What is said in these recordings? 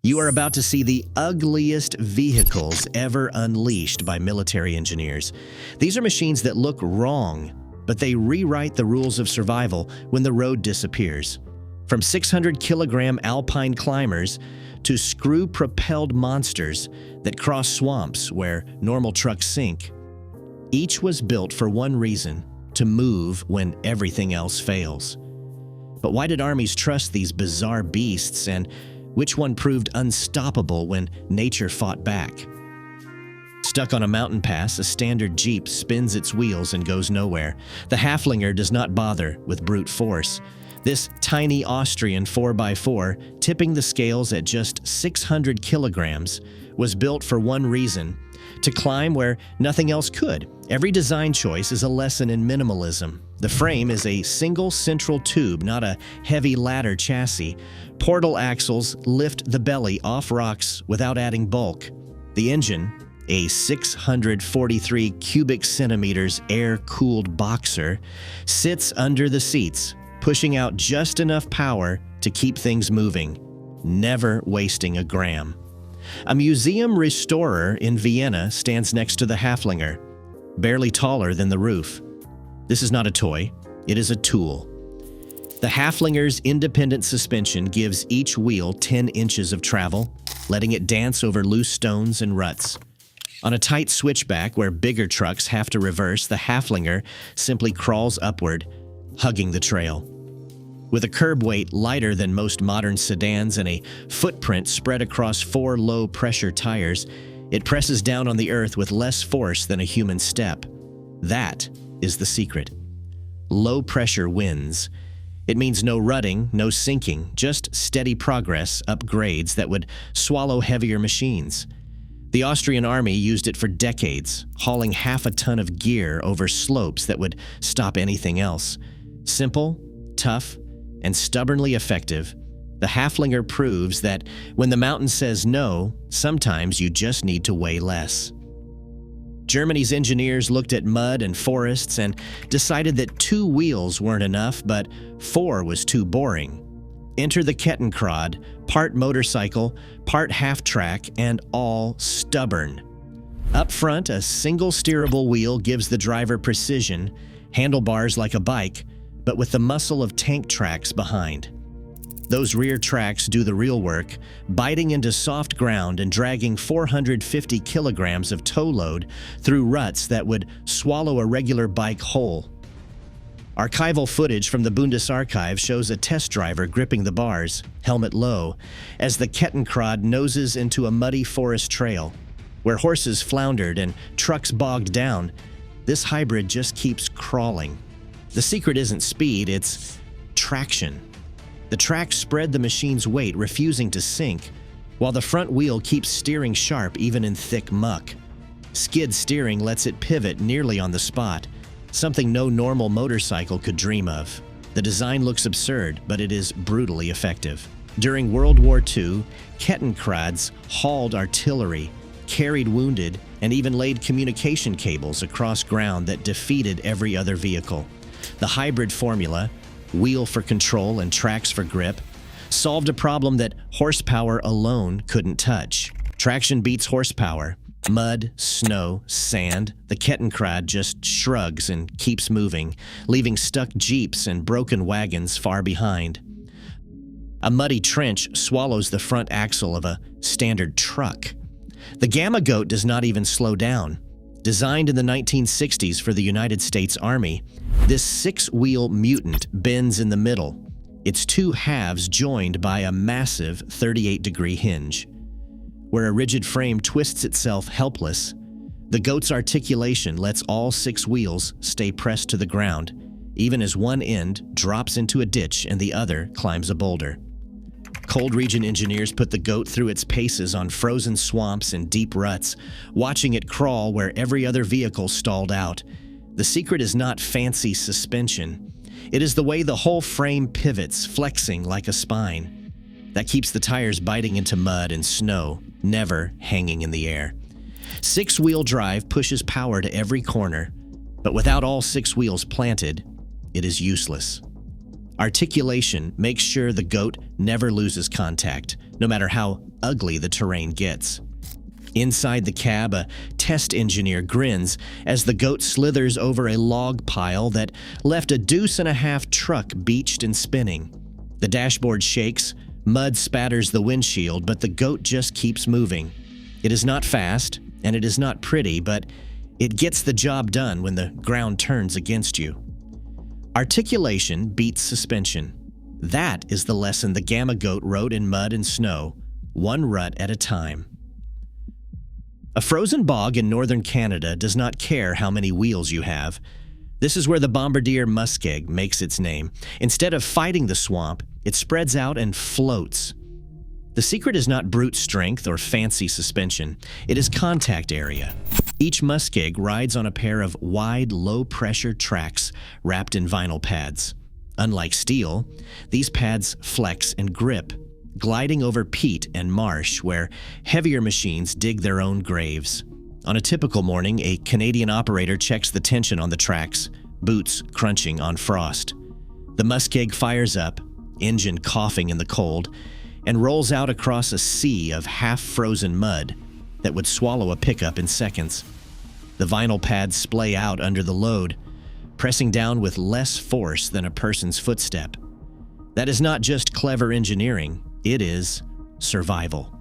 You are about to see the ugliest vehicles ever unleashed by military engineers. These are machines that look wrong, but they rewrite the rules of survival when the road disappears. From 600-kilogram alpine climbers to screw-propelled monsters that cross swamps where normal trucks sink. Each was built for one reason: to move when everything else fails. But why did armies trust these bizarre beasts, and which one proved unstoppable when nature fought back? Stuck on a mountain pass, a standard Jeep spins its wheels and goes nowhere. The Haflinger does not bother with brute force. This tiny Austrian 4x4, tipping the scales at just 600 kilograms, was built for one reason: to climb where nothing else could. Every design choice is a lesson in minimalism. The frame is a single central tube, not a heavy ladder chassis. Portal axles lift the belly off rocks without adding bulk. The engine, a 643 cubic centimeters air-cooled boxer, sits under the seats, pushing out just enough power to keep things moving, never wasting a gram. A museum restorer in Vienna stands next to the Haflinger, barely taller than the roof. This is not a toy, it is a tool. The Haflinger's independent suspension gives each wheel 10 inches of travel, letting it dance over loose stones and ruts. On a tight switchback where bigger trucks have to reverse, the Haflinger simply crawls upward, hugging the trail. With a curb weight lighter than most modern sedans and a footprint spread across 4 low-pressure tires, it presses down on the earth with less force than a human step. That is the secret. Low pressure wins. It means no rutting, no sinking, just steady progress up grades that would swallow heavier machines. The Austrian army used it for decades, hauling half a ton of gear over slopes that would stop anything else. Simple, tough, and stubbornly effective, the Haflinger proves that when the mountain says no, sometimes you just need to weigh less. Germany's engineers looked at mud and forests and decided that 2 wheels weren't enough, but 4 was too boring. Enter the Kettenkrad, part motorcycle, part half-track, and all stubborn. Up front, a single steerable wheel gives the driver precision, handlebars like a bike, but with the muscle of tank tracks behind. Those rear tracks do the real work, biting into soft ground and dragging 450 kilograms of tow load through ruts that would swallow a regular bike whole. Archival footage from the Bundesarchiv shows a test driver gripping the bars, helmet low, as the Kettenkrad noses into a muddy forest trail. Where horses floundered and trucks bogged down, this hybrid just keeps crawling. The secret isn't speed, it's traction. The tracks spread the machine's weight, refusing to sink, while the front wheel keeps steering sharp even in thick muck. Skid steering lets it pivot nearly on the spot, something no normal motorcycle could dream of. The design looks absurd, but it is brutally effective. During World War II, Kettenkrads hauled artillery, carried wounded, and even laid communication cables across ground that defeated every other vehicle. The hybrid formula, wheel for control and tracks for grip, solved a problem that horsepower alone couldn't touch. Traction beats horsepower. Mud, snow, sand, the Kettenkrad just shrugs and keeps moving, leaving stuck jeeps and broken wagons far behind. A muddy trench swallows the front axle of a standard truck. The Gamma Goat does not even slow down. Designed in the 1960s for the United States Army, this 6-wheel mutant bends in the middle, its 2 halves joined by a massive 38-degree hinge. Where a rigid frame twists itself helpless, the Goat's articulation lets all 6 wheels stay pressed to the ground, even as one end drops into a ditch and the other climbs a boulder. Cold region engineers put the Goat through its paces on frozen swamps and deep ruts, watching it crawl where every other vehicle stalled out. The secret is not fancy suspension. It is the way the whole frame pivots, flexing like a spine. That keeps the tires biting into mud and snow, never hanging in the air. 6-wheel drive pushes power to every corner, but without all 6 wheels planted, it is useless. Articulation makes sure the Goat never loses contact, no matter how ugly the terrain gets. Inside the cab, a test engineer grins as the goat slithers over a log pile that left a deuce-and-a-half truck beached and spinning. The dashboard shakes, mud spatters the windshield, but the goat just keeps moving. It is not fast, and it is not pretty, but it gets the job done when the ground turns against you. Articulation beats suspension. That is the lesson the Gamma goat rode in mud and snow, one rut at a time. A frozen bog in northern Canada does not care how many wheels you have. This is where the bombardier muskeg makes its name. Instead of fighting the swamp, it spreads out and floats. The secret is not brute strength or fancy suspension. It is contact area. Each muskeg rides on a pair of wide, low-pressure tracks wrapped in vinyl pads. Unlike steel, these pads flex and grip, gliding over peat and marsh where heavier machines dig their own graves. On a typical morning, a Canadian operator checks the tension on the tracks, boots crunching on frost. The muskeg fires up, engine coughing in the cold, and rolls out across a sea of half-frozen mud that would swallow a pickup in seconds. The vinyl pads splay out under the load, pressing down with less force than a person's footstep. That is not just clever engineering. It is survival.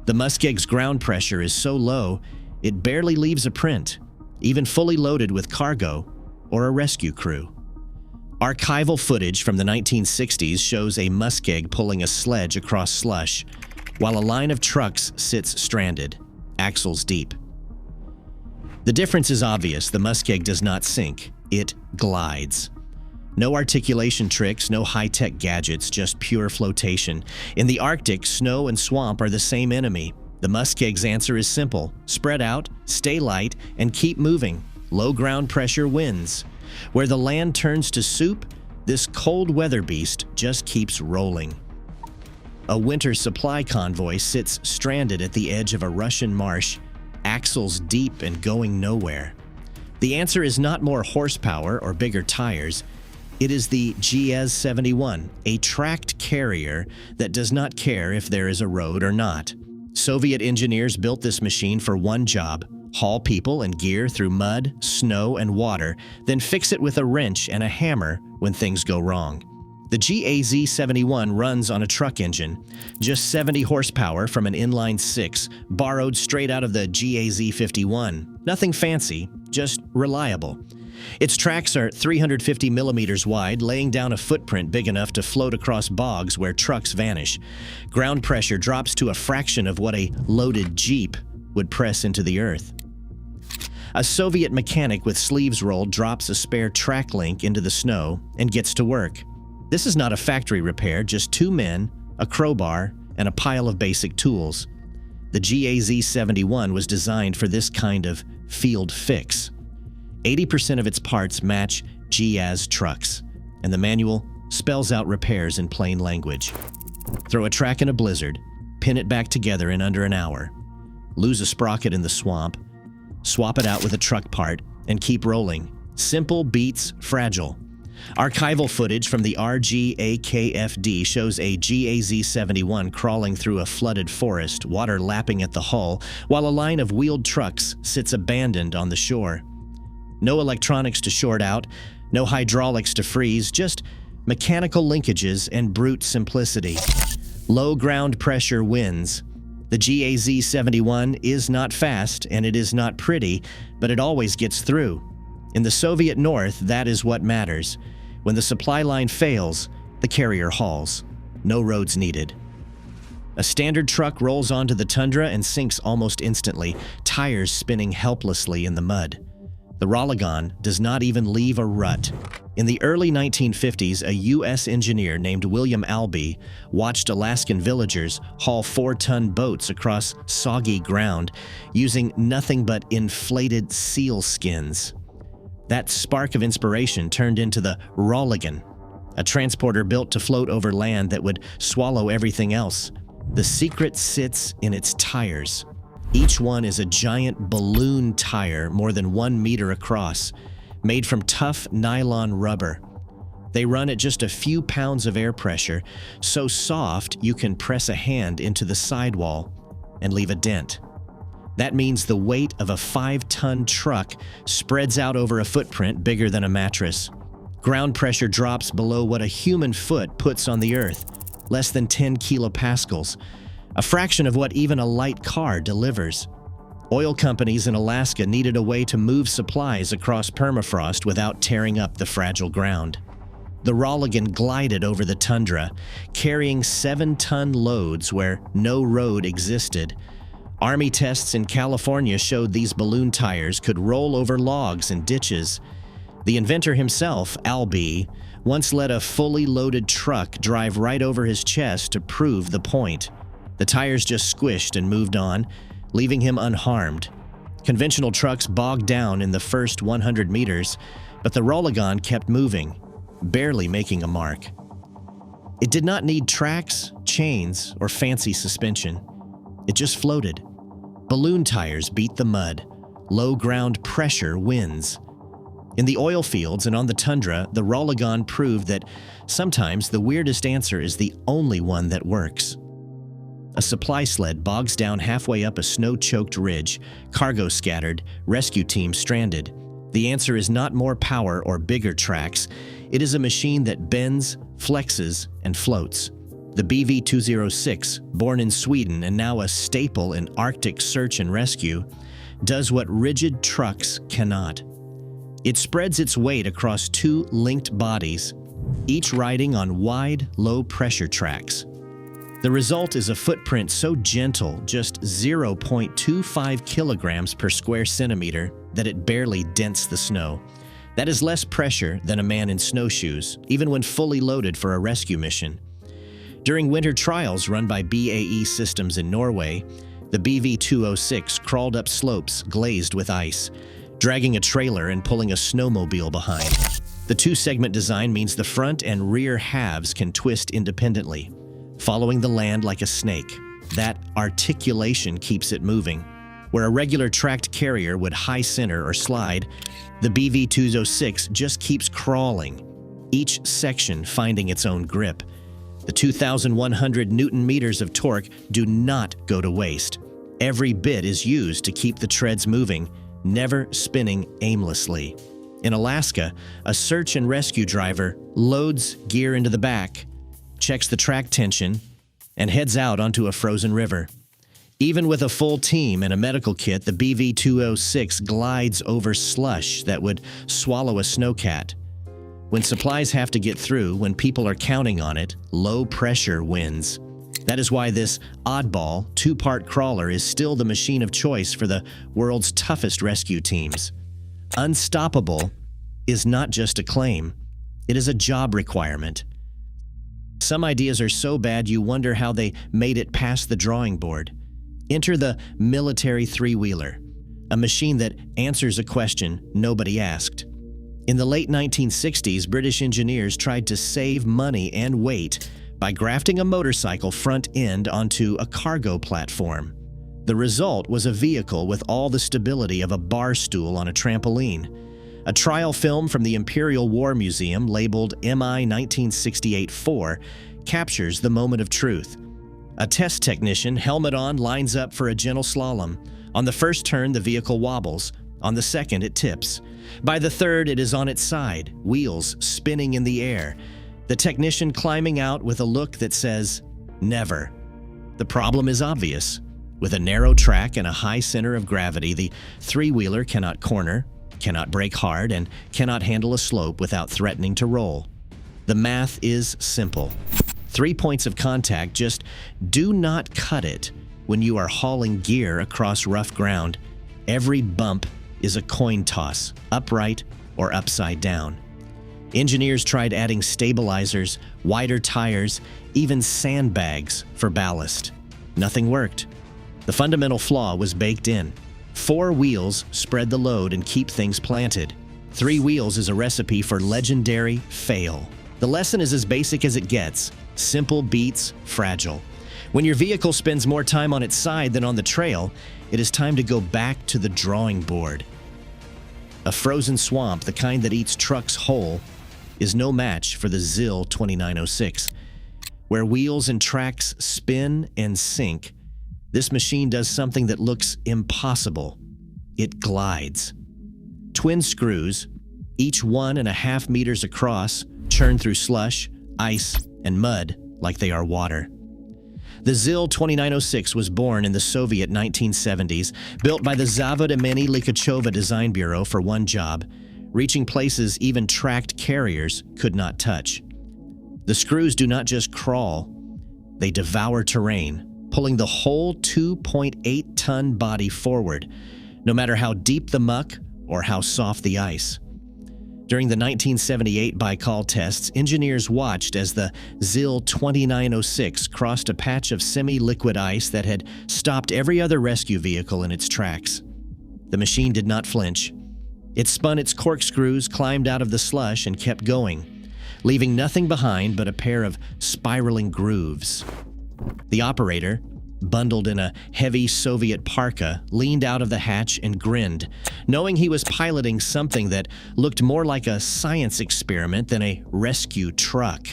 The muskeg's ground pressure is so low, it barely leaves a print, even fully loaded with cargo or a rescue crew. Archival footage from the 1960s shows a muskeg pulling a sledge across slush, while a line of trucks sits stranded, axles deep. The difference is obvious. The muskeg does not sink. It glides. No articulation tricks, no high-tech gadgets, just pure flotation. In the Arctic, snow and swamp are the same enemy. The muskeg's answer is simple: spread out, stay light, and keep moving. Low ground pressure wins. Where the land turns to soup, this cold weather beast just keeps rolling. A winter supply convoy sits stranded at the edge of a Russian marsh, axles deep and going nowhere. The answer is not more horsepower or bigger tires. It is the GS-71, a tracked carrier that does not care if there is a road or not. Soviet engineers built this machine for one job: haul people and gear through mud, snow, and water, then fix it with a wrench and a hammer when things go wrong. The GAZ-71 runs on a truck engine, just 70 horsepower from an inline six, borrowed straight out of the GAZ-51. Nothing fancy, just reliable. Its tracks are 350 millimeters wide, laying down a footprint big enough to float across bogs where trucks vanish. Ground pressure drops to a fraction of what a loaded Jeep would press into the earth. A Soviet mechanic with sleeves rolled drops a spare track link into the snow and gets to work. This is not a factory repair, just two men, a crowbar, and a pile of basic tools. The GAZ-71 was designed for this kind of field fix. 80% of its parts match GAZ trucks, and the manual spells out repairs in plain language. Throw a track in a blizzard, pin it back together in under an hour, lose a sprocket in the swamp, swap it out with a truck part, and keep rolling. Simple beats fragile. Archival footage from the RGAKFD shows a GAZ-71 crawling through a flooded forest, water lapping at the hull, while a line of wheeled trucks sits abandoned on the shore. No electronics to short out, no hydraulics to freeze, just mechanical linkages and brute simplicity. Low ground pressure wins. The GAZ-71 is not fast and it is not pretty, but it always gets through. In the Soviet North, that is what matters. When the supply line fails, the carrier hauls. No roads needed. A standard truck rolls onto the tundra and sinks almost instantly, tires spinning helplessly in the mud. The Rologon does not even leave a rut. In the early 1950s, a U.S. engineer named William Albee watched Alaskan villagers haul 4-ton boats across soggy ground using nothing but inflated seal skins. That spark of inspiration turned into the Rologon, a transporter built to float over land that would swallow everything else. The secret sits in its tires. Each one is a giant balloon tire more than 1 meter across, made from tough nylon rubber. They run at just a few pounds of air pressure, so soft you can press a hand into the sidewall and leave a dent. That means the weight of a 5-ton truck spreads out over a footprint bigger than a mattress. Ground pressure drops below what a human foot puts on the earth, less than 10 kilopascals, a fraction of what even a light car delivers. Oil companies in Alaska needed a way to move supplies across permafrost without tearing up the fragile ground. The Raleighan glided over the tundra, carrying 7-ton loads where no road existed. Army tests in California showed these balloon tires could roll over logs and ditches. The inventor himself, Albee, once let a fully loaded truck drive right over his chest to prove the point. The tires just squished and moved on, leaving him unharmed. Conventional trucks bogged down in the first 100 meters, but the Raleighan kept moving, barely making a mark. It did not need tracks, chains, or fancy suspension. It just floated. Balloon tires beat the mud. Low ground pressure wins. In the oil fields and on the tundra, the Raleighan proved that sometimes the weirdest answer is the only one that works. A supply sled bogs down halfway up a snow-choked ridge, cargo scattered, rescue team stranded. The answer is not more power or bigger tracks. It is a machine that bends, flexes, and floats. The BV-206, born in Sweden and now a staple in Arctic search and rescue, does what rigid trucks cannot. It spreads its weight across 2 linked bodies, each riding on wide, low-pressure tracks. The result is a footprint so gentle, just 0.25 kilograms per square centimeter, that it barely dents the snow. That is less pressure than a man in snowshoes, even when fully loaded for a rescue mission. During winter trials run by BAE Systems in Norway, the BV-206 crawled up slopes glazed with ice, dragging a trailer and pulling a snowmobile behind. The 2-segment design means the front and rear halves can twist independently, following the land like a snake. That articulation keeps it moving. Where a regular tracked carrier would high center or slide, the BV-206 just keeps crawling, each section finding its own grip. The 2,100 Newton meters of torque do not go to waste. Every bit is used to keep the treads moving, never spinning aimlessly. In Alaska, a search and rescue driver loads gear into the back, checks the track tension, and heads out onto a frozen river. Even with a full team and a medical kit, the BV-206 glides over slush that would swallow a snowcat. When supplies have to get through, when people are counting on it, low pressure wins. That is why this oddball, 2-part crawler is still the machine of choice for the world's toughest rescue teams. Unstoppable is not just a claim, it is a job requirement. Some ideas are so bad you wonder how they made it past the drawing board. Enter the military 3-wheeler, a machine that answers a question nobody asked. In the late 1960s, British engineers tried to save money and weight by grafting a motorcycle front end onto a cargo platform. The result was a vehicle with all the stability of a bar stool on a trampoline. A trial film from the Imperial War Museum labeled MI 1968-4 captures the moment of truth. A test technician, helmet on, lines up for a gentle slalom. On the first turn, the vehicle wobbles. On the second, it tips. By the third, it is on its side, wheels spinning in the air. The technician climbing out with a look that says, "Never." The problem is obvious. With a narrow track and a high center of gravity, the 3-wheeler cannot corner, cannot brake hard, and cannot handle a slope without threatening to roll. The math is simple. 3 points of contact just do not cut it when you are hauling gear across rough ground. Every bump is a coin toss, upright or upside down. Engineers tried adding stabilizers, wider tires, even sandbags for ballast. Nothing worked. The fundamental flaw was baked in. 4 wheels spread the load and keep things planted. 3 wheels is a recipe for legendary fail. The lesson is as basic as it gets. Simple beats fragile. When your vehicle spends more time on its side than on the trail, it is time to go back to the drawing board. A frozen swamp, the kind that eats trucks whole, is no match for the ZIL 2906. Where wheels and tracks spin and sink, this machine does something that looks impossible. It glides. Twin screws, each 1.5 meters across, churn through slush, ice, and mud like they are water. The ZIL 2906 was born in the Soviet 1970s, built by the Zavod Imeni Likhachova Design Bureau for one job, reaching places even tracked carriers could not touch. The screws do not just crawl, they devour terrain, pulling the whole 2.8-ton body forward, no matter how deep the muck or how soft the ice. During the 1978 Baikal tests, engineers watched as the ZIL 2906 crossed a patch of semi-liquid ice that had stopped every other rescue vehicle in its tracks. The machine did not flinch. It spun its corkscrews, climbed out of the slush, and kept going, leaving nothing behind but a pair of spiraling grooves. The operator, bundled in a heavy Soviet parka, leaned out of the hatch and grinned, knowing he was piloting something that looked more like a science experiment than a rescue truck.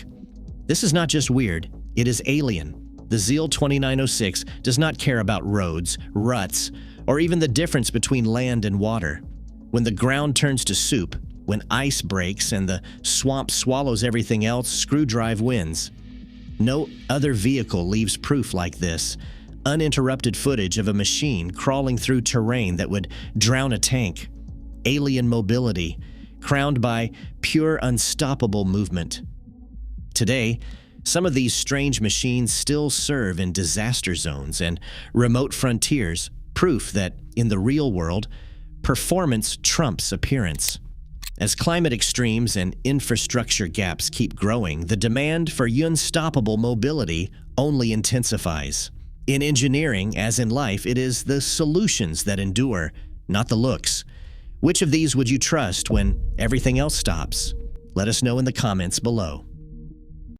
This is not just weird, it is alien. The ZIL 2906 does not care about roads, ruts, or even the difference between land and water. When the ground turns to soup, when ice breaks and the swamp swallows everything else, Screwdrive wins. No other vehicle leaves proof like this. Uninterrupted footage of a machine crawling through terrain that would drown a tank. Alien mobility, crowned by pure unstoppable movement. Today, some of these strange machines still serve in disaster zones and remote frontiers, proof that, in the real world, performance trumps appearance. As climate extremes and infrastructure gaps keep growing, the demand for unstoppable mobility only intensifies. In engineering, as in life, it is the solutions that endure, not the looks. Which of these would you trust when everything else stops? Let us know in the comments below.